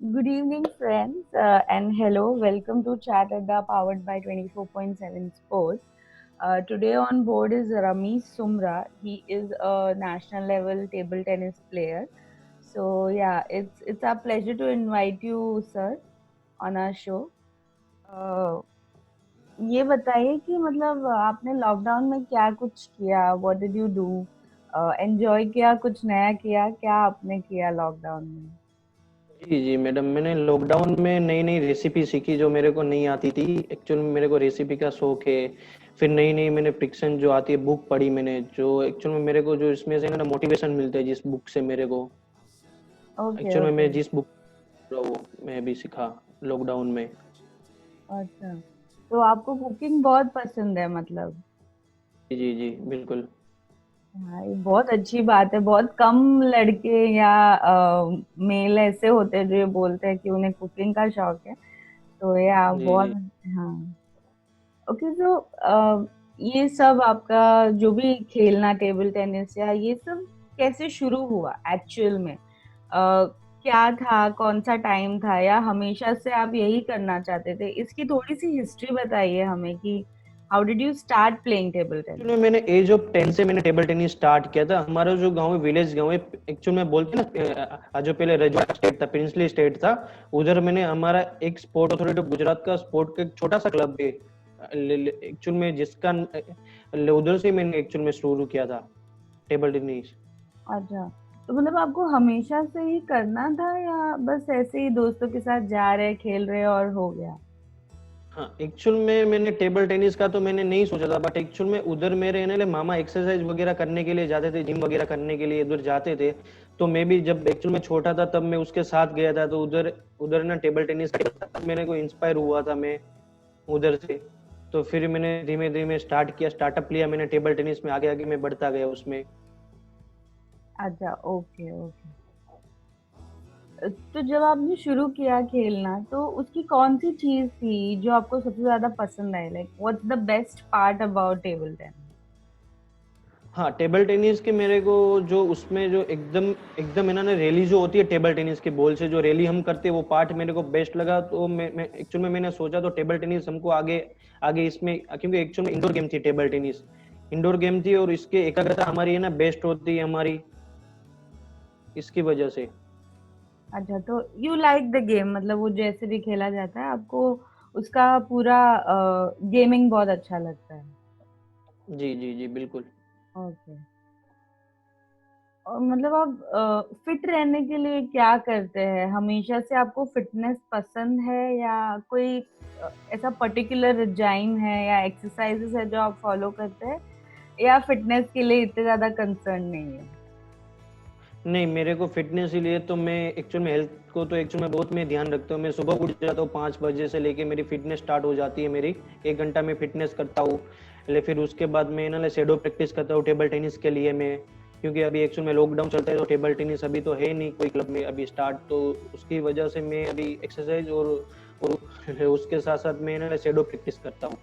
Good evening, friends, and hello. Welcome to Chat Adda powered by 24/7 Sports. Today on board is Ramesh Sumra. He is a national level table tennis player. So yeah, it's our pleasure to invite you, sir, on our show. Uh, ये बताइए कि मतलब आपने lockdown में क्या कुछ किया? What did you do? Enjoy किया, कुछ नया किया? क्या आपने किया लॉकडाउन में? जी, जी, मैडम मैंने लॉकडाउन में नई-नई रेसिपी सीखी जो मेरे को नहीं आती थी। एक्चुअल में मेरे को रेसिपी का शौक है। फिर नई-नई मैंने फ्रिक्शन जो आती है बुक पढ़ी मैंने जो एक्चुअल में मेरे को जो इसमें से ना मोटिवेशन मिलता है जिस बुक से मेरे को। ओके, एक्चुअल में ओके। मैं जिस बुक पढ़ रहा हूँ मैं भी सीखा लॉकडाउन में। अच्छा, तो आपको कुकिंग बहुत पसंद है मतलब? जी, जी, जी, बिल्कुल। हाँ, ये बहुत अच्छी बात है। बहुत कम लड़के या मेल ऐसे होते हैं जो ये बोलते हैं कि उन्हें कुकिंग का शौक है। तो या जी, बहुत। जी। हाँ। ओके, तो ये सब आपका जो भी खेलना टेबल टेनिस या ये सब कैसे शुरू हुआ एक्चुअल में? क्या था, कौन सा टाइम था, या हमेशा से आप यही करना चाहते थे? इसकी थोड़ी सी हिस्ट्री बताइए हमें कि how did you start playing table tennis? Actually मैंने एज ऑफ 10 से मैंने टेबल टेनिस स्टार्ट किया था। हमारा जो गांव है विलेज गांव है एक्चुअल में बोलते हैं ना जो पहले रजवाड़ा स्टेट था प्रिंसली स्टेट था। उधर मैंने हमारा एक स्पोर्ट अथॉरिटी ऑफ गुजरात का स्पोर्ट का एक छोटा सा क्लब है एक्चुअल में जिसका उधर से मैंने एक्चुअल में शुरू किया था टेबल टेनिस। अच्छा, तो मतलब आपको हमेशा से ही करना था या बस ऐसे ही दोस्तों के साथ जा रहे खेल रहे और हो गया? हाँ, एक्चुअल में मैंने टेबल टेनिस का तो मैंने नहीं सोचा था बट एक्चुअल में उधर मेरे ना मामा एक्सरसाइज वगैरह करने के लिए जाते थे जिम वगैरह करने के लिए उधर जाते थे। तो मैं भी जब एक्चुअल में छोटा था तब मैं उसके साथ गया था तो उधर उधर ना टेबल टेनिस मेरे को इंस्पायर हुआ था मैं उधर से। तो फिर मैंने धीमे धीमे स्टार्टअप लिया मैंने टेबल टेनिस में आगे आगे मैं बढ़ता गया उसमें। अच्छा, ओके, ओके। तो जब आपने शुरू किया खेलना तो उसकी कौन सी चीज थी जो आपको सबसे ज्यादा पसंद आई? Like what's the best part about table tennis? हाँ, टेबल टेनिस के मेरे को जो उसमें जो एकदम एकदम है ना रैली जो होती है टेबल टेनिस के बॉल से जो रैली हम करते हैं वो पार्ट मेरे को बेस्ट लगा। तो मैं एक्चुअल में मैंने सोचा तो टेबल टेनिस हमको आगे आगे इसमें क्योंकि एक्चुअल में इंडोर गेम थी टेबल टेनिस। इंडोर गेम थी और इसके एकाग्रता हमारी है ना बेस्ट होती है हमारी इसकी वजह से। अच्छा, तो यू लाइक द गेम, मतलब वो जैसे भी खेला जाता है आपको उसका पूरा गेमिंग बहुत अच्छा लगता है? जी, जी, जी, बिल्कुल। ओके। और मतलब आप फिट रहने के लिए क्या करते हैं? हमेशा से आपको फिटनेस पसंद है या कोई ऐसा पर्टिकुलर रिजाइम है या एक्सरसाइजेस है जो आप फॉलो करते हैं, या फिटनेस के लिए इतने ज्यादा कंसर्न नहीं है? नहीं, मेरे को फ़िटनेस के लिए तो मैं एक्चुअल में हेल्थ को तो एक्चुअल में बहुत मैं ध्यान रखता हूँ। मैं सुबह उठ जाता हूँ 5 बजे से लेके मेरी फ़िटनेस स्टार्ट हो जाती है मेरी। 1 घंटा मैं फ़िटनेस करता हूँ। ले फिर उसके बाद मैं ना शैडो प्रैक्टिस करता हूँ टेबल टेनिस के लिए मैं। क्योंकि अभी एक्चुअल में लॉकडाउन चलता है तो टेबल टेनिस अभी तो है नहीं कोई क्लब में अभी स्टार्ट तो उसकी वजह से मैं अभी एक्सरसाइज़ और उसके साथ-साथ मैं ना शैडो प्रैक्टिस करता हूँ।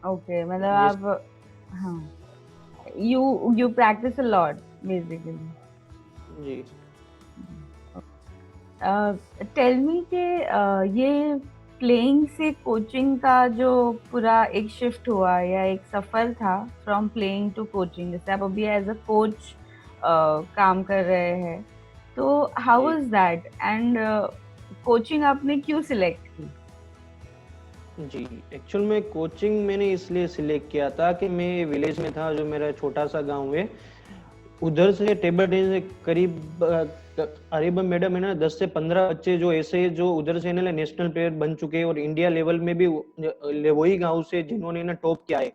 ओके, मतलब जिस आप, हाँ, you you practice a lot basically. जी। टेल मी के ये प्लेइंग से कोचिंग का जो पूरा एक शिफ्ट हुआ या एक सफर था फ्रॉम प्लेइंग टू कोचिंग, जैसे आप अभी एज अ कोच काम कर रहे हैं, तो हाउ जी। Was that? एंड कोचिंग आपने क्यों सिलेक्ट की? जी, एक्चुअल में कोचिंग मैंने इसलिए सिलेक्ट किया था कि मैं विलेज में था जो मेरा छोटा-सा गाँव है। उधर से टेबल टेनिस से करीब करीबन मैडम है ना 10 से 15 बच्चे जो ऐसे जो उधर से ना नेशनल प्लेयर बन चुके हैं और इंडिया लेवल में भी वही गाँव से जिन्होंने ना टॉप किया है।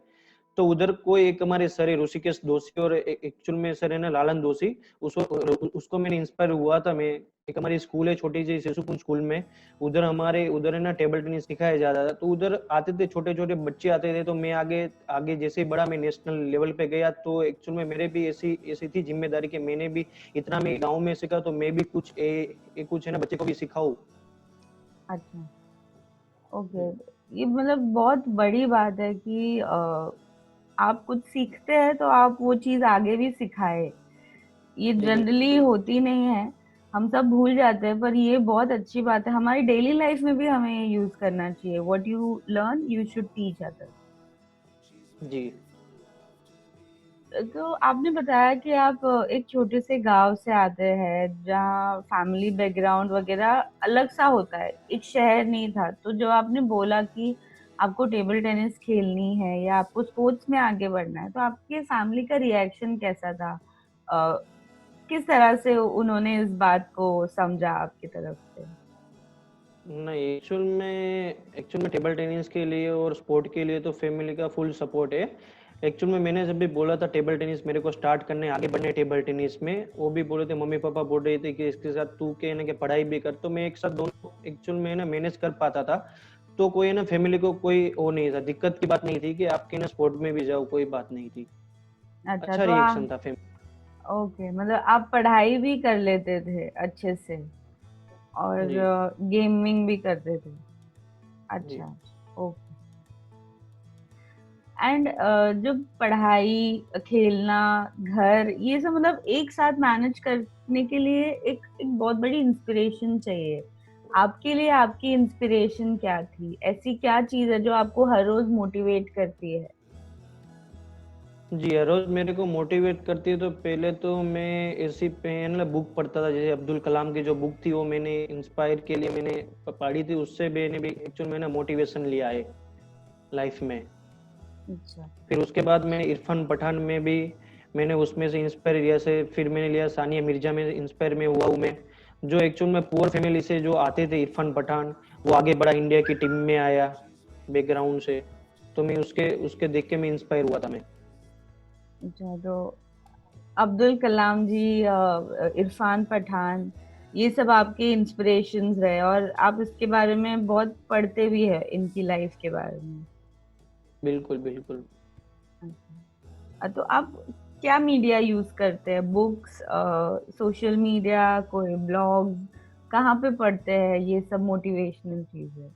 तो उधर कोई एक हमारे सर है ऋषिकेश दोषी और एक्चुअल में सर है ना लालन दोषी। उसको मैंने इंस्पायर हुआ था मैं। एक हमारी स्कूल है छोटी सी शिशुकुंज स्कूल में। उधर है ना टेबल टेनिस सिखाया जाता था तो उधर आते थे छोटे छोटे बच्चे आते थे तो मैं आगे आगे जैसे ही बड़ा मैं नेशनल लेवल पे गया तो एक्चुअल में मेरे भी ऐसी ऐसी थी जिम्मेदारी कि मैंने भी इतना मैं गाँव में सीखा तो मैं भी कुछ है ना बच्चे को भी सिखाऊं। अच्छा, ओके। ये मतलब बहुत बड़ी बात है कि आप कुछ सीखते हैं तो आप वो चीज आगे भी सिखाए। ये जी, जनरली जी, होती नहीं है। हम सब भूल जाते हैं, पर ये बहुत अच्छी बात है, हमारी डेली लाइफ में भी हमें ये यूज करना चाहिए। What you learn you should teach other. जी। तो आपने बताया कि आप एक छोटे से गांव से आते हैं जहाँ फैमिली बैकग्राउंड वगैरह अलग सा होता है, एक शहर नहीं था। तो जब आपने बोला कि आपको टेबल टेनिस खेलनी है या आपको स्पोर्ट्स में आगे बढ़ना है, तो आपके फैमिली का रिएक्शन कैसा था? अ, किस तरह से उन्होंने इस बात को समझा आपकी तरफ से? नहीं, एक्चुअल में टेबल टेनिस के लिए और स्पोर्ट के लिए तो फैमिली का फुल सपोर्ट है। एक्चुअल में मैंने जब भी बोला था टेबल टेनिस मेरे को स्टार्ट करने, आगे बढ़ने टेबल टेनिस में, वो भी बोले थे, मम्मी पापा बोल रहे थे कि इसके साथ तू के ना कि पढ़ाई भी कर, तो मैं एक साथ दोनों एक्चुअल में ना मैनेज कर पाता था। तो कोई ना फैमिली को कोई वो नहीं था, दिक्कत की बात नहीं थी कि आपके ना स्पोर्ट में भी जाओ, कोई बात नहीं थी। अच्छा, अच्छा तो रिएक्शन आप, था फैमिली। ओके, मतलब आप पढ़ाई भी कर लेते थे अच्छे से और जी। गेमिंग भी करते थे? जी। अच्छा, ओके। एंड जो पढ़ाई, खेलना, घर, ये सब मतलब एक साथ मैनेज करने के लिए एक एक बहुत बड़ी इंस्पिरेशन चाहिए। आपके लिए आपकी इंस्पिरेशन क्या थी? ऐसी क्या चीज है जो आपको हर रोज मोटिवेट करती है? जी, हर रोज मेरे को मोटिवेट करती है, तो पहले तो मैं ऐसी पेन बुक पढ़ता था, जैसे अब्दुल कलाम की जो बुक थी वो मैंने इंस्पायर के लिए मैंने पढ़ी थी, उससे मैंने भी एक्चुअल में ना मोटिवेशन लिया है लाइफ में। अच्छा। फिर उसके बाद मैंने इरफान पठान में भी मैंने उसमें से इंस्पायर लिया से, फिर मैंने लिया सानिया मिर्जा में इंस्पायर में हुआ हूँ मैं, जो एक्चुअल में पुअर फैमिली से जो आते थे इरफान पठान, वो आगे बढ़ा, इंडिया की टीम में आया बैकग्राउंड से। तो मैं उसके उसके देख के मैं इंस्पायर हुआ था मैं। अच्छा, तो अब्दुल कलाम जी, इरफान पठान, ये सब आपके इंस्पिरेशंस रहे और आप इसके बारे में बहुत पढ़ते भी है, इनकी लाइफ के बारे में? बिल्कुल बिल्कुल। तो आप क्या मीडिया यूज करते हैं? बुक्स, सोशल मीडिया, कोई ब्लॉग? कहाँ पे पढ़ते हैं ये सब मोटिवेशनल चीजें?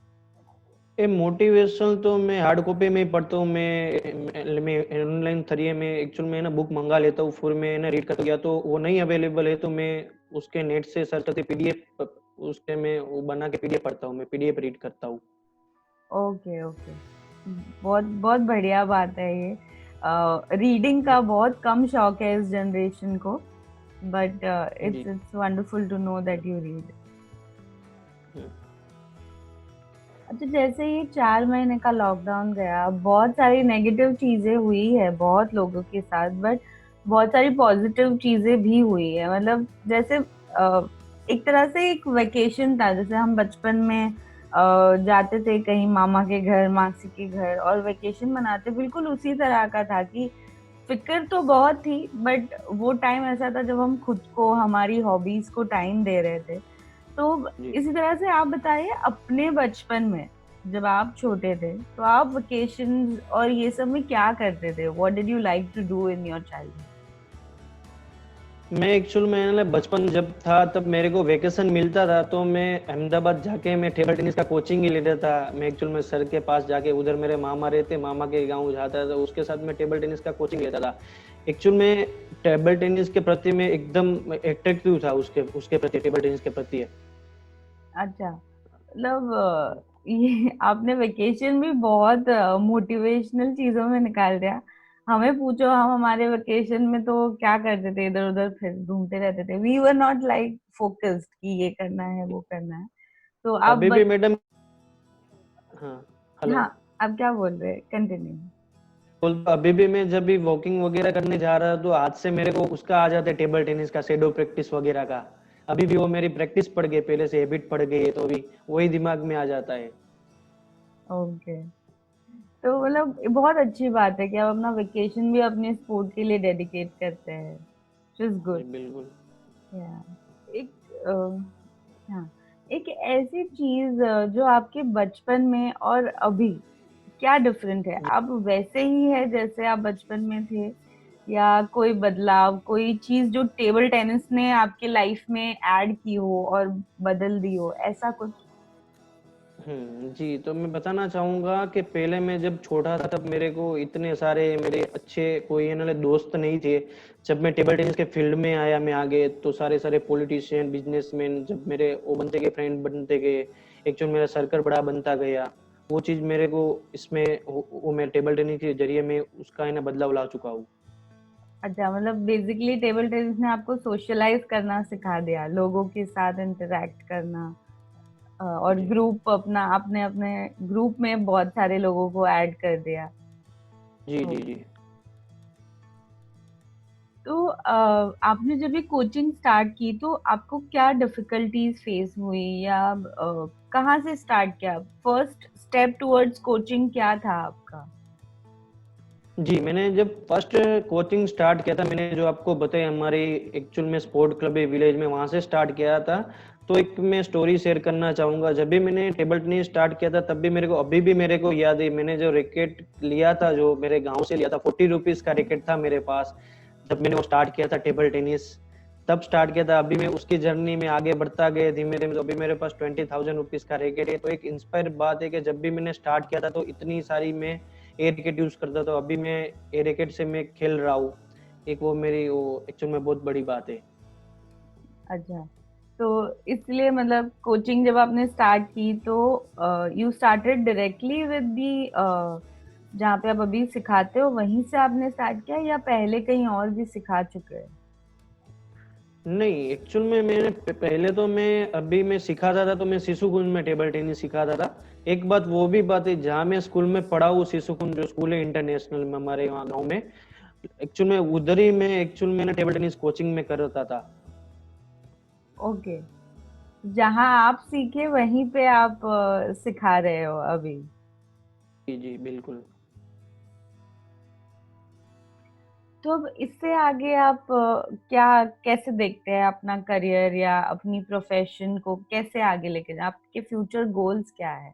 ये मोटिवेशनल तो मैं हार्ड कॉपी में ही पढ़ता हूँ। मैं ऑनलाइन थ्रिए में एक्चुअल में ना बुक मंगा लेता हूँ, फिर मैं ना रीड करता हूँ, या तो वो नहीं अवेलेबल है तो मैं उसके नेट से सर्च करके पीडीएफ, उसके मैं वो बना के पीडीएफ पढ़ता हूँ, मैं पीडीएफ रीड करता हूँ। Okay, okay. बहुत बहुत बढ़िया बात है ये। रीडिंग का बहुत कम शौक है इस जनरेशन को, बट इट्स जी। It's wonderful to know that you read. अच्छा, जैसे ये 4 महीने का लॉकडाउन गया, बहुत सारी नेगेटिव चीजें हुई है बहुत लोगों के साथ, बट बहुत सारी पॉजिटिव चीजें भी हुई है। मतलब जैसे एक तरह से एक वेकेशन था, जैसे हम बचपन में जाते थे कहीं मामा के घर, मासी के घर, और वेकेशन मनाते, बिल्कुल उसी तरह का था कि फिक्र तो बहुत थी, बट वो टाइम ऐसा था जब हम खुद को, हमारी हॉबीज को टाइम दे रहे थे। तो जी। इसी तरह से आप बताइए, अपने बचपन में जब आप छोटे थे, तो आप वेकेशन और ये सब में क्या करते थे? What did you like to do in your childhood? मैं एक्चुअल में ना बचपन जब था तब मेरे को वेकेशन मिलता था तो मैं अहमदाबाद जाके मैं टेबल टेनिस का कोचिंग ही लेता था। मैं एक्चुअल में सर के पास जाके, उधर मेरे मामा रहते, मामा के गांव जाता था, उसके साथ मैं टेबल टेनिस का कोचिंग लेता था। एक्चुअल में टेबल टेनिस के प्रति मैं एकदम एट्रैक्टिव था, उसके उसके प्रति, टेबल टेनिस के प्रति। अच्छा, मतलब ये आपने वेकेशन भी बहुत मोटिवेशनल चीजों में निकाल दिया। हमें पूछो, हम हमारे वेकेशन में तो क्या करते थे, इधर उधर फिर घूमते रहते थे। We were not like focused कि ये करना है वो करना है। तो आप अभी भी मैडम। हाँ। हेलो। हाँ, आप क्या बोल रहे हैं? कंटिन्यू। बोल, अभी भी मैं जब भी वॉकिंग वगैरह करने जा रहा तो हाथ से मेरे को उसका आ जाता है, टेबल टेनिस का शेडो प्रैक्टिस वगैरह का। अभी भी वो मेरी प्रैक्टिस पड़ गई, पहले से हैबिट पड़ गई है, तो अभी वही दिमाग में आ जाता है। ओके, तो मतलब ये बहुत अच्छी बात है कि आप अपना वेकेशन भी अपने स्पोर्ट के लिए डेडिकेट करते हैं, which is जी good। बिल्कुल। या एक हाँ, एक ऐसी चीज जो आपके बचपन में और अभी क्या डिफरेंट है? जी। आप वैसे ही है जैसे आप बचपन में थे, या कोई बदलाव, कोई चीज जो टेबल टेनिस ने आपके लाइफ में ऐड की हो और बदल दी हो, ऐसा कुछ? जी, तो मैं बताना चाहूँगा कि पहले मैं जब छोटा था तब मेरे को इतने सारे मेरे अच्छे कोई है ना दोस्त नहीं थे। जब मैं टेबल टेनिस के फील्ड में आया मैं आगे तो सारे-सारे पॉलिटिशियन, बिज़नेसमैन जब मेरे वो बनते गए, फ्रेंड बनते गए, एक्चुअल मेरा सर्कल बड़ा बनता गया। वो चीज़ मेरे को इसमें वो मैं टेबल टेनिस के ज़रिए मैं उसका है ना बदलाव ला चुका हूँ। अच्छा, मतलब बेसिकली टेबल टेनिस ने आपको सोशलाइज करना सिखा दिया, लोगों के साथ इंटरेक्ट करना। और जी। ग्रुप अपना अपने अपने ग्रुप में बहुत सारे लोगों को ऐड कर दिया। जी, तो जी, जी। आपने जब ये कोचिंग स्टार्ट की तो आपको क्या डिफिकल्टीज फेस हुई, या कहाँ से स्टार्ट किया? फर्स्ट स्टेप टुवर्ड्स कोचिंग क्या था आपका? जी, मैंने जब फर्स्ट कोचिंग स्टार्ट किया था, मैंने जो आपको बताया हमारी एक्चुअल में स्पोर्ट क्लब है विलेज में, वहाँ से स्टार्ट किया था। तो एक मैं स्टोरी शेयर करना चाहूँगा, जब भी मैंने टेबल टेनिस स्टार्ट किया था, तब भी मेरे को अभी भी मेरे को याद है, मैंने जो रैकेट लिया था, जो मेरे गाँव से लिया था, ₹40 का रैकेट था मेरे पास। जब मैंने वो स्टार्ट किया था टेबल टेनिस, तब स्टार्ट किया था। अभी मैं उसकी जर्नी में आगे बढ़ता गया धीमे-धीमे, तो अभी मेरे पास ₹20,000 का रैकेट है। तो एक इंस्पायर बात है कि जब भी मैंने स्टार्ट किया था, तो इतनी सारी मैं ए रैकेट यूज़ करता था, अभी मैं ए रैकेट से मैं खेल रहा हूँ। एक वो मेरी वो एक्चुअल में बहुत बड़ी बात है। अच्छा, तो इसलिए मतलब कोचिंग जब आपने स्टार्ट की तो you started directly with the, जहाँ पे आप अभी सिखाते हो वहीं से आपने स्टार्ट किया, या पहले कहीं और भी सिखा चुके हैं? नहीं, एक्चुअल में मैंने पहले तो मैं अभी मैं सिखाता था तो मैं शिशुकुंज में टेबल टेनिस सिखाता था। एक बात वो भी बात है जहाँ मैं स्कूल में पढ़ा हूँ शिशुकुंज जो स्कूल है इंटरनेशनल में हमारे वहाँ गाँव में, एक्चुअल में उधर ही मैं एक्चुअल में ना टेबल टेनिस कोचिंग में करता था। ओके, जहाँ आप सीखे वहीं पे आप सिखा रहे हो अभी। जी, जी, बिल्कुल। तो अब इससे आगे आप क्या कैसे देखते हैं अपना करियर या अपनी प्रोफेशन को कैसे आगे लेके जाए? आपके फ्यूचर गोल्स क्या है?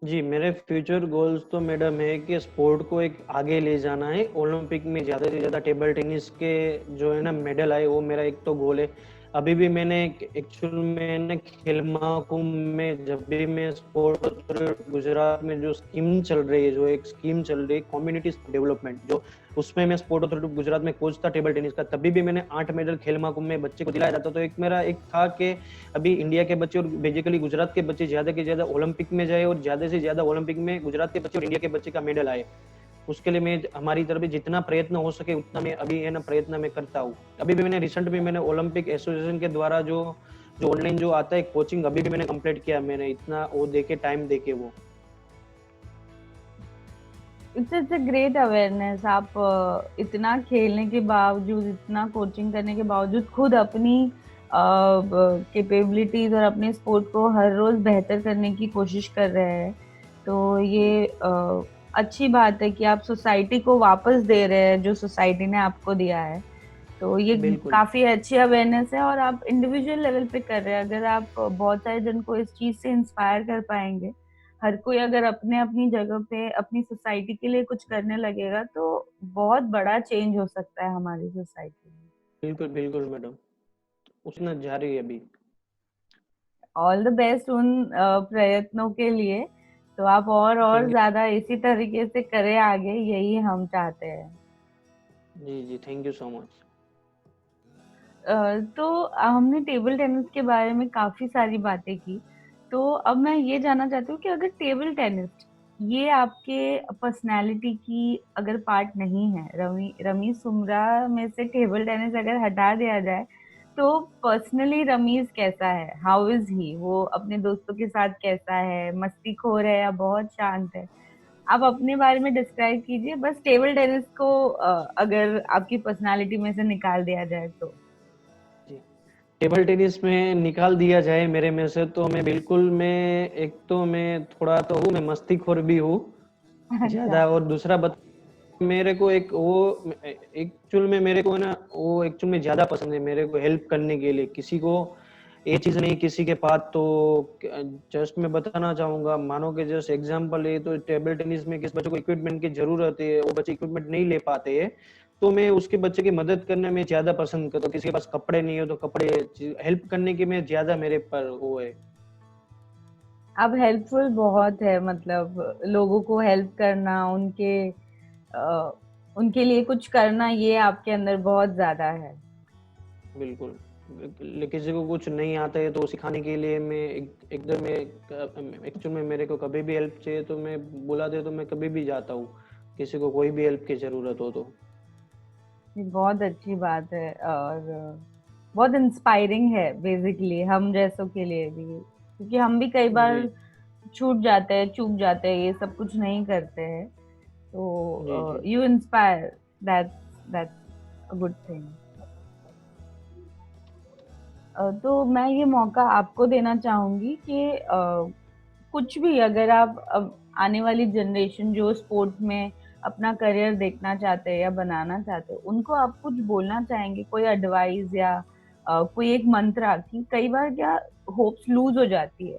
जी, मेरे फ्यूचर गोल्स तो मैडम है कि स्पोर्ट को एक आगे ले जाना है। ओलंपिक में ज़्यादा से ज़्यादा टेबल टेनिस के जो है ना मेडल आए, वो मेरा एक तो गोल है। अभी भी मैंने एक्चुअल में ना खेल महाकुंभ में जब भी मैं स्पोर्ट अथॉरिटी गुजरात में जो स्कीम चल रही है, जो एक स्कीम चल रही है कम्युनिटी डेवलपमेंट, जो उसमें मैं स्पोर्ट अथॉरिटी गुजरात में कोच था टेबल टेनिस का, तभी भी मैंने 8 मेडल खेल महाकुंभ में बच्चे को दिलाया था। तो एक मेरा एक था कि अभी इंडिया के बच्चे और बेसिकली गुजरात के बच्चे ज़्यादा से ज़्यादा ओलंपिक में जाए और ज़्यादा से ज़्यादा ओलंपिक में गुजरात के बच्चे और इंडिया के बच्चे का मेडल आए। उसके लिए मैं हमारी तरफ से जितना प्रयत्न हो सके उतना मैं अभी है ना प्रयत्न मैं करता हूँ। अभी भी मैंने रिसेंट में मैंने ओलंपिक एसोसिएशन के द्वारा जो जो ऑनलाइन जो आता है कोचिंग अभी भी मैंने कंप्लीट किया, मैंने इतना वो देके टाइम देके वो। It's a great awareness. आप इतना खेलने के बावजूद, इतना कोचिंग करने के बावजूद खुद अपनी कैपेबिलिटीज और अपने स्पोर्ट को हर रोज बेहतर करने की कोशिश कर रहे हैं। तो जी, ये अच्छी बात है कि आप सोसाइटी को वापस दे रहे हैं जो सोसाइटी ने आपको दिया है। तो ये बिल्कुल। काफी अच्छी अवेयरनेस है, और आप इंडिविजुअल लेवल पे कर रहे हैं। अगर आप बहुत सारे जन को इस चीज से इंस्पायर कर पाएंगे, हर कोई अगर अपने अपनी जगह पे अपनी सोसाइटी के लिए कुछ करने लगेगा, तो बहुत बड़ा चेंज हो सकता है हमारी सोसाइटी में। बिल्कुल, बिल्कुल मैडम। उसने जारी है अभी। ऑल द बेस्ट उन प्रयत्नों के लिए। तो आप और थैंक ज्यादा इसी तरीके से करें आगे, यही हम चाहते हैं। यू। जी, जी, थैंक यू सो मच। तो हमने टेबल टेनिस के बारे में काफी सारी बातें की। तो अब मैं ये जानना चाहती हूँ कि अगर टेबल टेनिस ये आपके पर्सनालिटी की अगर पार्ट नहीं है, रमीज सुमरा में से टेबल टेनिस अगर हटा दिया जाए, तो पर्सनली रमीज कैसा है? How is he? वो अपने दोस्तों के साथ कैसा है? मस्तीखोर है या बहुत शांत है? आप अपने बारे में डिस्क्राइब कीजिए, बस टेबल टेनिस को अगर आपकी पर्सनालिटी में से निकाल दिया जाए तो। जी। टेबल टेनिस में निकाल दिया जाए मेरे में से तो मैं बिल्कुल मैं एक तो मैं थोड़ा तो हूँ, मैं मस्तीखोर भी हूँ अच्छा। ज़्यादा। और दूसरा मेरे को एक वो एक्चुअल में मेरे को है ना वो एक्चुअल में ज़्यादा पसंद है मेरे को हेल्प करने के लिए किसी को। ये चीज़ नहीं किसी के पास तो जस्ट मैं बताना चाहूँगा, मानो कि जस्ट एग्जांपल है तो टेबल टेनिस में किस बच्चे को इक्विपमेंट की ज़रूरत है, वो बच्चे इक्विपमेंट नहीं ले पाते हैं, तो मैं उसके बच्चे की मदद करने में ज़्यादा पसंद करता हूँ। किसी के पास कपड़े नहीं हो तो कपड़े हेल्प करने की मैं ज़्यादा मेरे पर वो है। आप हेल्पफुल बहुत है, मतलब लोगों को हेल्प करना, उनके लिए कुछ करना, ये आपके अंदर बहुत ज्यादा है। बिल्कुल। किसी को कुछ नहीं आता है तो सिखाने के लिए मैं एकदम एक्चुअल में मेरे को कभी भी हेल्प चाहिए तो मैं बुला दे तो मैं कभी भी जाता हूँ, किसी को कोई भी हेल्प की जरूरत हो तो। ये बहुत अच्छी बात है, और बहुत इंस्पायरिंग है बेसिकली हम जैसों के लिए भी, क्योंकि हम भी कई जी बार छूट जाते हैं, चूक जाते हैं, ये सब कुछ नहीं करते हैं। जी तो जी you inspire, that's a good thing. तो मैं ये मौका आपको देना चाहूंगी कि कुछ भी, अगर आप अब आने वाली जनरेशन जो स्पोर्ट में अपना करियर देखना चाहते हैं या बनाना चाहते हैं, उनको आप कुछ बोलना चाहेंगे, कोई एडवाइस या कोई एक मंत्रा, कि कई बार क्या होप्स लूज हो जाती है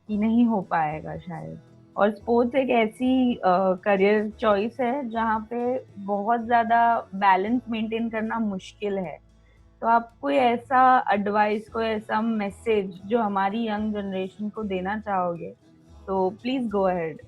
कि नहीं हो पाएगा शायद, और स्पोर्ट्स एक ऐसी करियर चॉइस है जहाँ पे बहुत ज्यादा बैलेंस मेंटेन करना मुश्किल है। तो आप कोई ऐसा एडवाइस, कोई ऐसा मैसेज जो हमारी यंग जनरेशन को देना चाहोगे, तो प्लीज गो अहेड।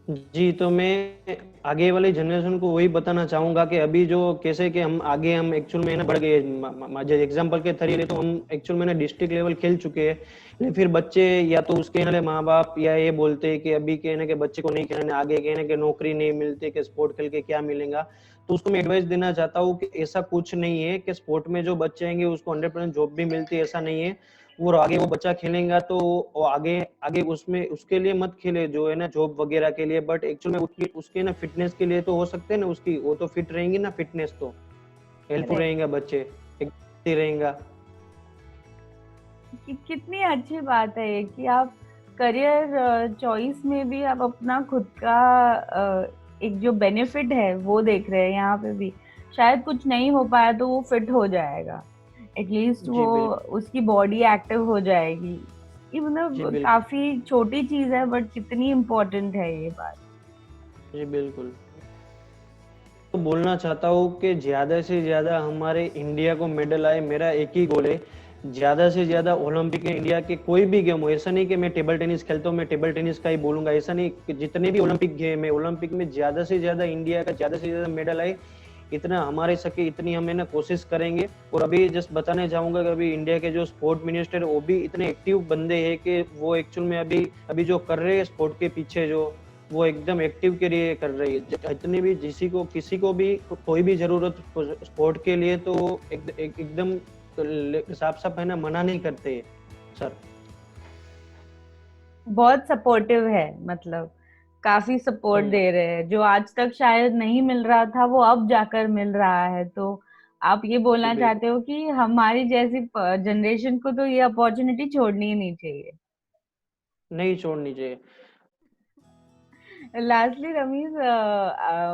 जी। तो मैं आगे वाली जनरेशन को वही बताना चाहूंगा कि अभी जो कैसे कि हम एक्चुअल में ना बढ़ गए, जो एग्जाम्पल के थ्रू ले तो हम एक्चुअल में ना डिस्ट्रिक्ट लेवल खेल चुके हैं, लेकिन फिर बच्चे या तो उसके ना माँ बाप या ये बोलते हैं कि अभी कहने के बच्चे को नहीं खेलने, आगे कहने के नौकरी नहीं मिलती, कि स्पोर्ट खेल के क्या मिलेगा। तो उसको मैं एडवाइस देना चाहता हूँ कि ऐसा कुछ नहीं है कि स्पोर्ट में जो बच्चे आएंगे उसको 100% जॉब भी मिलती है, ऐसा नहीं है। वो आगे वो बच्चा खेलेगा तो वो आगे आगे उसमें उसके लिए मत खेले जो है ना जॉब वगैरह के लिए, बट एक्चुअल में उसकी उसके ना फिटनेस के लिए तो हो सकते हैं ना, उसकी वो तो फिट रहेंगी ना, फिटनेस तो हेल्पफुल करेक्ट। रहेगा, बच्चे एक रहेगा। कितनी अच्छी बात है ये कि आप करियर चॉइस में भी आप अपना खुद का एक जो बेनिफिट है वो देख रहे हैं यहाँ पे भी। शायद कुछ नहीं हो पाया तो वो फिट हो जाएगा, एटलीस्ट जी वो बिल्कुल। उसकी बॉडी एक्टिव हो जाएगी। ये जी मतलब बिल्कुल। काफी छोटी चीज है, बट कितनी इम्पोर्टेंट है ये बात। जी बिल्कुल। तो बोलना चाहता हूँ कि ज्यादा से ज्यादा हमारे इंडिया को मेडल आए, मेरा एक ही गोल है। ज्यादा से ज्यादा ओलंपिक में इंडिया के कोई भी गेम हो, ऐसा नहीं कि मैं टेबल टेनिस खेलता हूँ मैं टेबल टेनिस का ही बोलूंगा, ऐसा नहीं, कि जितने भी ओलंपिक गेम है ओलंपिक में ज्यादा से ज्यादा इंडिया का ज्यादा से ज्यादा मेडल आए, इतना हमारे सके इतनी हमें ना कोशिश करेंगे। और अभी जस्ट बताने चाहूंगा कि अभी इंडिया के जो स्पोर्ट मिनिस्टर वो भी इतने एक्टिव बंदे हैं कि वो एक्चुअल में अभी अभी जो कर रहे हैं स्पोर्ट के पीछे जो, वो एकदम एक्टिव के लिए कर रही है। इतनी भी किसी को भी कोई भी जरूरत स्पोर्ट के लिए तो एकदम साफ साफ है ना मना नहीं करते सर। बहुत सपोर्टिव है, मतलब काफी सपोर्ट हम्म। दे रहे हैं, जो आज तक शायद नहीं मिल रहा था वो अब जाकर मिल रहा है। तो आप ये जी बोलना बिल्कुल। चाहते हो कि हमारी जैसी जनरेशन को तो ये अपॉर्चुनिटी छोड़नी ही नहीं चाहिए। नहीं छोड़नी चाहिए। लास्टली रमीज,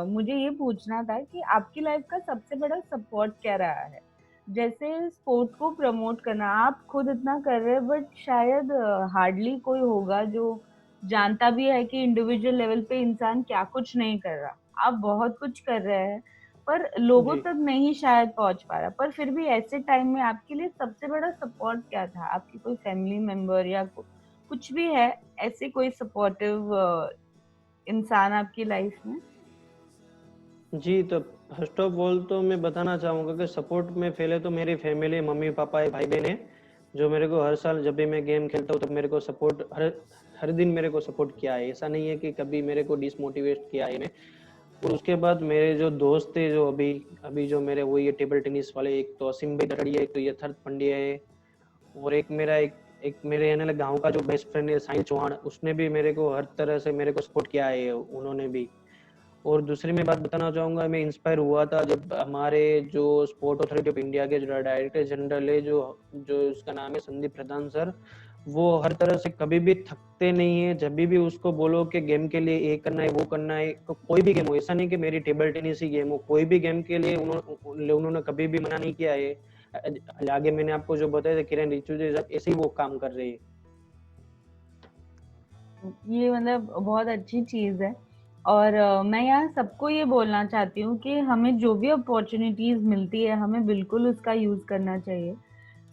मुझे ये पूछना था कि आपकी लाइफ का सबसे बड़ा सपोर्ट क्या रहा है? जैसे स्पोर्ट को प्रमोट करना आप खुद इतना कर रहे हैं, बट शायद हार्डली कोई होगा जो जानता भी है कि इंडिविजुअल लेवल पे इंसान क्या कुछ नहीं कर रहा। आप बहुत कुछ कर रहे हैं, पर लोगों जी तक नहीं शायद पहुंच पा रहा। पर फिर भी ऐसे टाइम में आपके लिए सबसे बड़ा सपोर्ट क्या था? आपकी कोई फैमिली मेंबर या कुछ भी है, ऐसे कोई सपोर्टिव इंसान आपकी लाइफ में? जी। तो फर्स्ट ऑफ ऑल तो मैं बताना चाहूंगा कि सपोर्ट में पहले तो मेरी फैमिली, मम्मी पापा है, भाई बहन है, जो मेरे को हर साल जब भी मैं गेम खेलता हूँ तब मेरे को सपोर्ट हर हर दिन मेरे को सपोर्ट किया है, ऐसा नहीं है कि कभी मेरे को डिसमोटिवेट किया है। और उसके बाद मेरे जो दोस्त थे जो अभी अभी जो मेरे वो ये टेबल टेनिस वाले, एक तो असीम भाई दरड़िया, एक तो यथार्थ पंड्या है, और एक मेरा एक मेरे यानी गांव का जो बेस्ट फ्रेंड है साहिल चौहान, उसने भी मेरे को हर तरह से मेरे को सपोर्ट किया है उन्होंने भी। और दूसरी मैं बात बताना चाहूंगा, मैं इंस्पायर हुआ था जब हमारे जो स्पोर्ट अथॉरिटी ऑफ इंडिया के जो डायरेक्टर जनरल है, जो जो उसका नाम है संदीप प्रधान सर, वो हर तरह से कभी भी थकते नहीं है। जब भी उसको बोलो कि गेम के लिए ये करना है वो करना है, कोई भी गेम हो, ऐसा नहीं कि मेरी टेबल टेनिस ही गेम हो, कोई भी गेम के लिए उन्होंने कभी भी मना नहीं किया है। आगे मैंने आपको जो बताया था किरण रिजिजू ऐसे ही वो काम कर रही है। ये मतलब बहुत अच्छी चीज है। और मैं यहाँ सबको ये बोलना चाहती हूँ कि हमें जो भी अपॉर्चुनिटीज मिलती है हमें बिल्कुल उसका यूज करना चाहिए।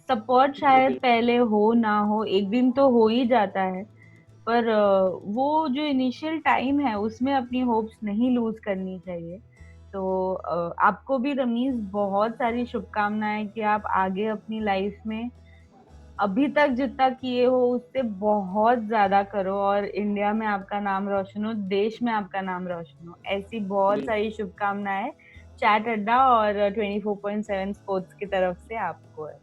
सपोर्ट जी शायद बिल्कुल। पहले हो ना हो, एक दिन तो हो ही जाता है, पर वो जो इनिशियल टाइम है उसमें अपनी होप्स नहीं लूज करनी चाहिए। तो आपको भी रमीज बहुत सारी शुभकामनाएं कि आप आगे अपनी लाइफ में अभी तक जितना किए हो उससे बहुत ज्यादा करो और इंडिया में आपका नाम रोशन हो, देश में आपका नाम रोशन हो। ऐसी बहुत बिल्कुल। सारी शुभकामनाएं चैट अड्डा और 24/7 स्पोर्ट्स की तरफ से आपको है।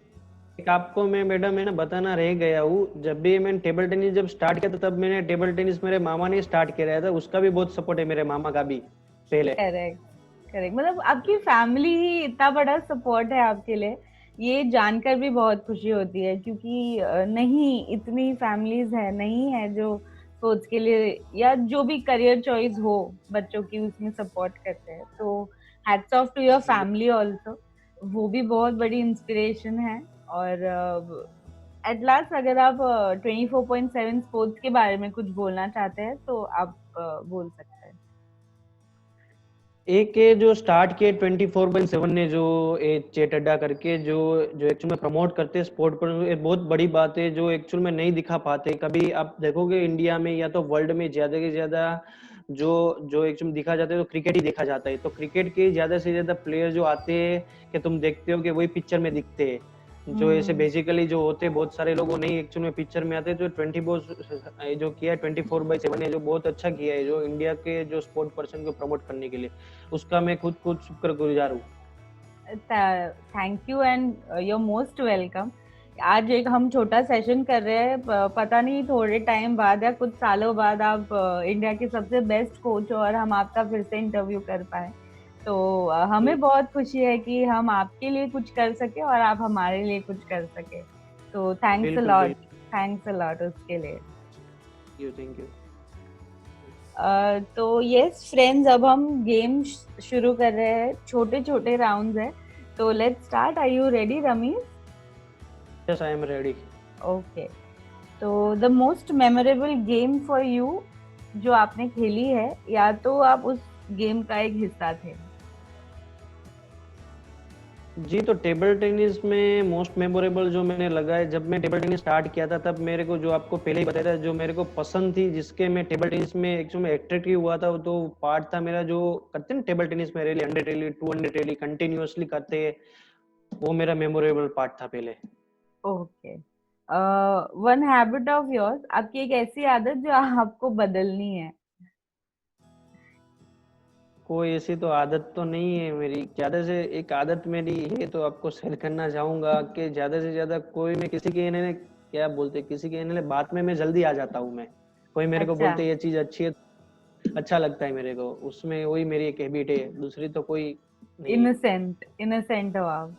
एक आपको मैं मैडम है ना बताना रह गया हूँ, जब भी मैंने टेबल टेनिस जब स्टार्ट किया था तब मैंने टेबल टेनिस मेरे मामा ने स्टार्ट किया था, उसका भी बहुत सपोर्ट है मेरे मामा का भी पहले। Correct, correct. मतलब आपकी फैमिली ही इतना बड़ा सपोर्ट है आपके लिए, ये जानकर भी बहुत खुशी होती है, क्योंकि नहीं इतनी फैमिलीज है नहीं है जो स्पोर्ट्स के लिए या जो भी करियर चॉइस हो बच्चों की उसमें सपोर्ट करते हैं। तो hats off to your family also, वो भी बहुत बड़ी इंस्पिरेशन है। और एट लास्ट अगर आप 24/7 स्पोर्ट्स के बारे में कुछ बोलना चाहते हैं तो आप बोल सकते हैं। एक ये जो स्टार्ट किए 24/7 ने, जो ये चैट अड्डा करके जो जो एक्चुअल में प्रमोट करते हैं स्पोर्ट पर, ये बहुत बड़ी बात है जो एक्चुअल में नहीं दिखा पाते कभी। आप देखोगे इंडिया में या तो वर्ल्ड में ज्यादा से ज्यादा जो जो एक्चुअल में दिखा जाता है तो क्रिकेट ही देखा जाता है। तो क्रिकेट के ज्यादा से ज्यादा प्लेयर जो आते हैं कि तुम देखते हो कि वही पिक्चर में दिखते हैं। जो ऐसे हम्म। बेसिकली जो होते हैं बहुत सारे लोग वो नहीं एक्चुअल में पिक्चर में आते, तो जो किया है 24/7 ने जो बहुत अच्छा किया है जो इंडिया के जो स्पोर्ट पर्सन को प्रमोट करने के लिए, उसका मैं खुद खुद शुक्रगुजार हूँ। Thank you and you're most welcome. आज एक हम छोटा सेशन कर रहे हैं, पता नहीं थोड़े टाइम बाद या कुछ सालों बाद आप इंडिया के सबसे बेस्ट कोच हो और हम आपका फिर से इंटरव्यू कर पाए। तो हमें बहुत खुशी है कि हम आपके लिए कुछ कर सके और आप हमारे लिए कुछ कर सके। तो थैंक्स अ बिल्कुल लॉट, बिल्कुल। थैंक्स अ लॉट उसके लिए। Thank you. तो यस फ्रेंड्स, अब हम गेम शुरू कर रहे हैं, छोटे छोटे राउंड्स है। तो let's start. Are you ready Ramiz? Yes I am ready. Okay. तो the most memorable game for you जो आपने खेली है, या तो आप उस गेम का एक हिस्सा थे। जी, तो टेबल टेनिस में मोस्ट मेमोरेबल जो मैंने लगा है, जब मैं टेबल टेनिस स्टार्ट किया था तब मेरे को जो आपको पहले ही बताया था जो मेरे को पसंद थी, जिसके मैं टेबल टेनिस में एक्चुअली में एट्रैक्टिव हुआ था, तो पार्ट था मेरा जो करते हैं ना टेबल टेनिस में रैली 100 रैली 200 रैली कंटिन्यूअसली करते हैं, वो मेरा मेमोरेबल पार्ट था पहले। Okay. One habit of yours, आपकी एक ऐसी आदत जो आपको बदलनी है। कोई ऐसी तो आदत तो नहीं है मेरी, ज्यादा से एक आदत मेरी है तो आपको शेयर करना चाहूंगा कि ज्यादा से ज्यादा कोई मैं किसी के इन्हें क्या बोलते किसी के इन्हें बात में मैं जल्दी आ जाता हूँ मैं। कोई मेरे को अच्छा, बोलते ये चीज अच्छी है, अच्छा लगता है मेरे को, उसमें वही मेरी एक हैबिट है, दूसरी तो कोई नहीं है। इनोसेंट इनोसेंट हो आप।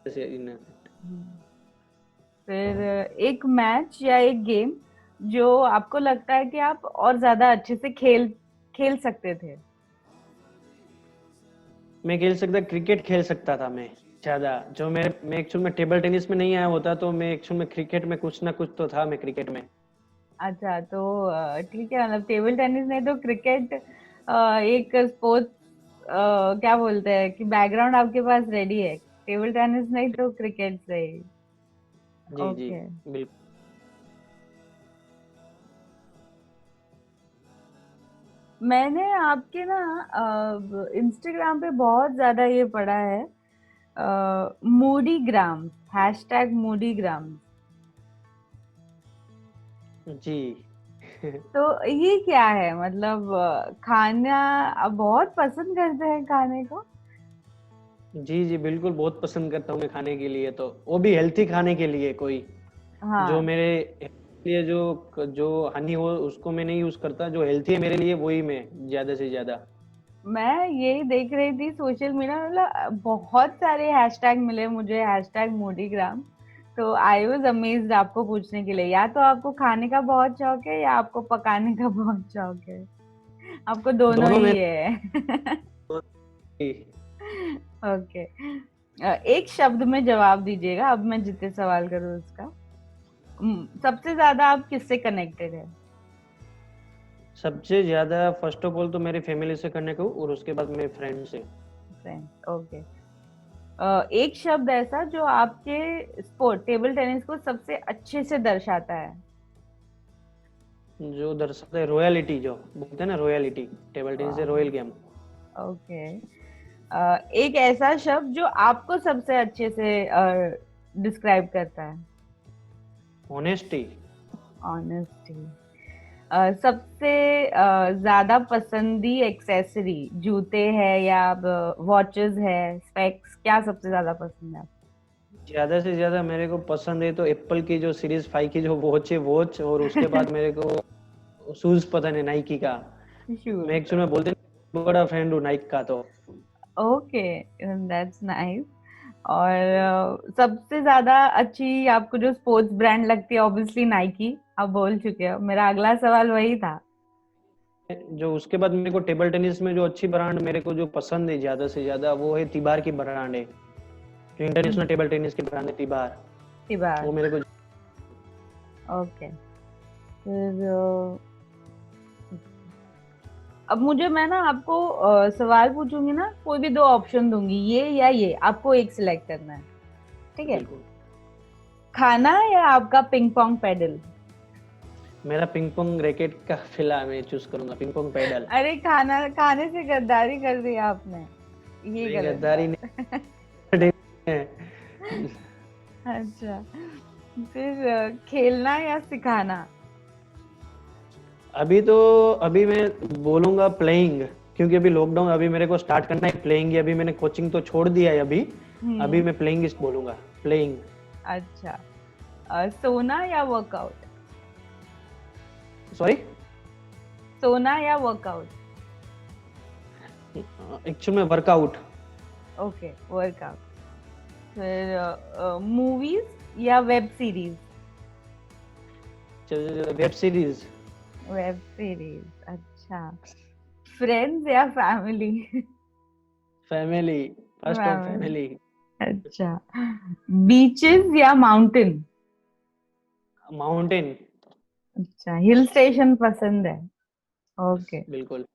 जैसे इन हम्म। फिर एक मैच या एक गेम जो आपको लगता है कि आप और ज्यादा अच्छे से खेल खेल सकते थे। मैं खेल सकता, क्रिकेट खेल सकता था मैं ज्यादा, जो मैं एक्चुअल में टेबल टेनिस में नहीं आया होता तो मैं एक्चुअल में क्रिकेट में कुछ ना कुछ तो था मैं क्रिकेट में। अच्छा, तो ठीक है, मतलब टेबल टेनिस नहीं तो क्रिकेट एक स्पोर्ट्स, क्या बोलते हैं कि बैकग्राउंड आपके पास रेडी है, टेबल टेनिस नहीं तो क्रिकेट से ही। जी जी ओके। बिल्कुल। मैंने आपके ना इंस्टाग्राम पे बहुत ज्यादा ये पढ़ा है, मूडी ग्राम, हैशटैग मूडी ग्राम। जी तो ये क्या है? मतलब खाना आप बहुत पसंद करते हैं खाने को? जी जी बिल्कुल, बहुत पसंद करता हूँ मैं खाने के लिए, तो वो भी हेल्थी खाने के लिए, कोई जो हाँ, मेरे लिए जो जो हानि हो उसको मैं नहीं यूज करता, जो हेल्थी है मेरे लिए वही मैं ज्यादा से ज्यादा। मैं यही देख रही थी सोशल मीडिया, मतलब बहुत सारे हैशटैग मिले मुझे, हैशटैग मोदीग्राम। तो आई वाज अमेज्ड आपको पूछने के लिए, या तो आपको खाने का बहुत शौक है या आपको पकाने का बहुत शौक है, आपको दोनों दोनों ही में। है। ओके। एक शब्द में जवाब दीजिएगा, अब मैं जितने सवाल करूँ उसका। सबसे ज्यादा आप किससे कनेक्टेड है? सबसे ज्यादा फर्स्ट ऑफ ऑल तो मेरी फैमिली से करने को, और उसके बाद मेरे फ्रेंड से। Friends, okay. एक शब्द ऐसा जो आपके स्पोर्ट टेबल टेनिस को सबसे अच्छे से दर्शाता है। जो दर्शाता है रॉयलिटी, जो बोलते हैं ना रॉयलिटी, टेबल टेनिस है रॉयल गेम। ओके। एक ऐसा शब्द जो आपको सबसे अच्छे से डिस्क्राइब करता है। ऑनेस्टी। ऑनेस्टी। सबसे ज्यादा पसंदी एक्सेसरी जूते है या वॉचेस है, स्पेक्स, क्या सबसे ज्यादा पसंद है आपको? ज्यादा से ज्यादा मेरे को पसंद है तो एप्पल की जो सीरीज 5 की जो वॉच है वॉच, और उसके बाद मेरे को शूज पसंद है नाइकी का। मैं शूज। एक्चुअली में बोलते हैं बड़ा फ्रेंड हूँ नाइक का तो। Okay, that's nice. और सबसे ज्यादा अच्छी आपको जो स्पोर्ट्स ब्रांड लगती है, ऑब्वियसली नाइकी, आप बोल चुके हो, मेरा अगला सवाल वही था। जो उसके बाद मेरे को टेबल टेनिस में जो अच्छी ब्रांड मेरे को जो पसंद है ज्यादा से ज्यादा वो है तिबार की ब्रांड है, जो इंटरनेशनल टेबल टेनिस की ब्रांड है तिबार। बार। वो मेरे को। ओके। फिर अब मुझे, मैं ना आपको सवाल पूछूंगी ना, कोई भी दो ऑप्शन दूंगी, ये या ये, आपको एक सिलेक्ट करना है, ठीक है? बिल्कुल। खाना या आपका पिंग पोंग पेडल? मेरा पिंग पोंग रैकेट का फिलहाल मैं चूज करूंगा पिंग पोंग पेडल। अरे, खाना खाने से गद्दारी कर दी आपने, ये नहीं गलत गद्दारी बात। नहीं है। अच्छा। फिर खेलना या सिखाना? अभी मैं बोलूंगा प्लेइंग, क्योंकि अभी लॉकडाउन अभी मेरे को स्टार्ट करना है प्लेइंग ही। अभी मैंने कोचिंग तो छोड़ दिया है अभी। अभी हम्म। मैं प्लेइंग बोलूंगा प्लेइंग। अच्छा। सोना या वर्कआउट? सॉरी। सोना या वर्कआउट? एक्चुअल में वर्कआउट। Okay, workout. फिर मूवीज या web series? Web series. Web series, अच्छा। फ्रेंड्स या family? Family. First of family. Family. अच्छा। बीचेस या माउंटेन? माउंटेन। अच्छा, हिल स्टेशन पसंद है। ओके। बिल्कुल।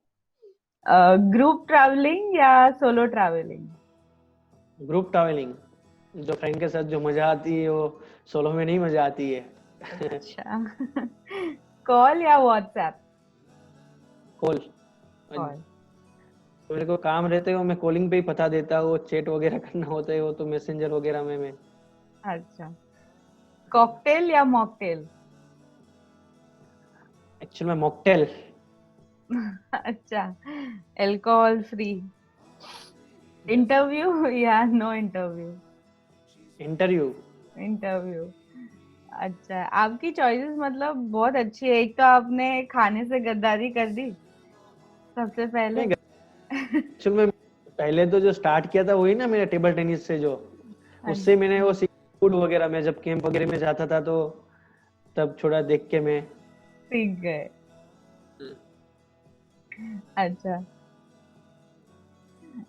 ग्रुप ट्रैवलिंग या सोलो ट्रैवलिंग? Group travelling. जो फ्रेंड के साथ जो मजा आती है वो सोलो में नहीं मजा आती है। अच्छा। कॉल या व्हाट्सएप? कॉल। कॉल। मेरे को काम रहते हो मैं कॉलिंग पे ही बता देता हूँ, चैट वगैरह करना होता है वो तो मैसेंजर वगैरह में मैं। अच्छा। कॉकटेल या मॉकटेल? एक्चुअल में मॉकटेल। अच्छा। Alcohol free. इंटरव्यू या नो इंटरव्यू? इंटरव्यू। इंटरव्यू। अच्छा, आपकी चॉइसेस मतलब बहुत अच्छी है। एक तो आपने खाने से गद्दारी कर दी सबसे पहले। नहीं एक्चुअल में पहले तो जो स्टार्ट किया था वही ना मेरा टेबल टेनिस से, जो उससे मैंने वो फूड वगैरह में जब कैंप वगैरह में जाता था तो तब थोड़ा देख के मैं। सीख गए। अच्छा।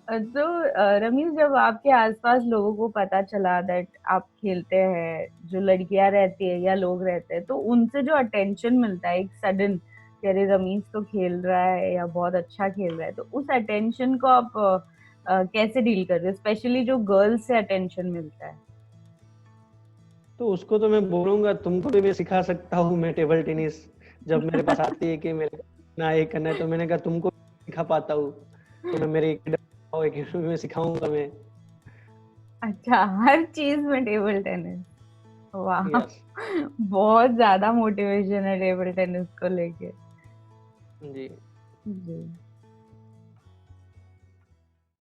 तो रमीज, जब आपके आसपास लोगों को पता चला दैट आप खेलते हैं, जो लड़कियां रहती है या लोग रहते हैं, तो उनसे जो अटेंशन मिलता है एक सडन, कि अरे रमीज तो खेल रहा है या बहुत अच्छा खेल रहा है, तो उस अटेंशन को आप कैसे डील कर रहे हो, स्पेशली जो गर्ल्स से अटेंशन मिलता है? तो उसको तो मैं बोलूंगा तुमको भी मैं सिखा सकता हूँ मैं टेबल टेनिस। जब मेरे पास आती है कि मेरे ना ये करना है तो मैंने कहा तुमको सिखा पाता हूँ, तो मैं मेरे एकेडमी में सिखाऊंगा मैं। अच्छा, हर चीज में टेबल टेनिस, वाह। यस। बहुत ज्यादा मोटिवेशन है टेबल टेनिस को लेके। जी। जी।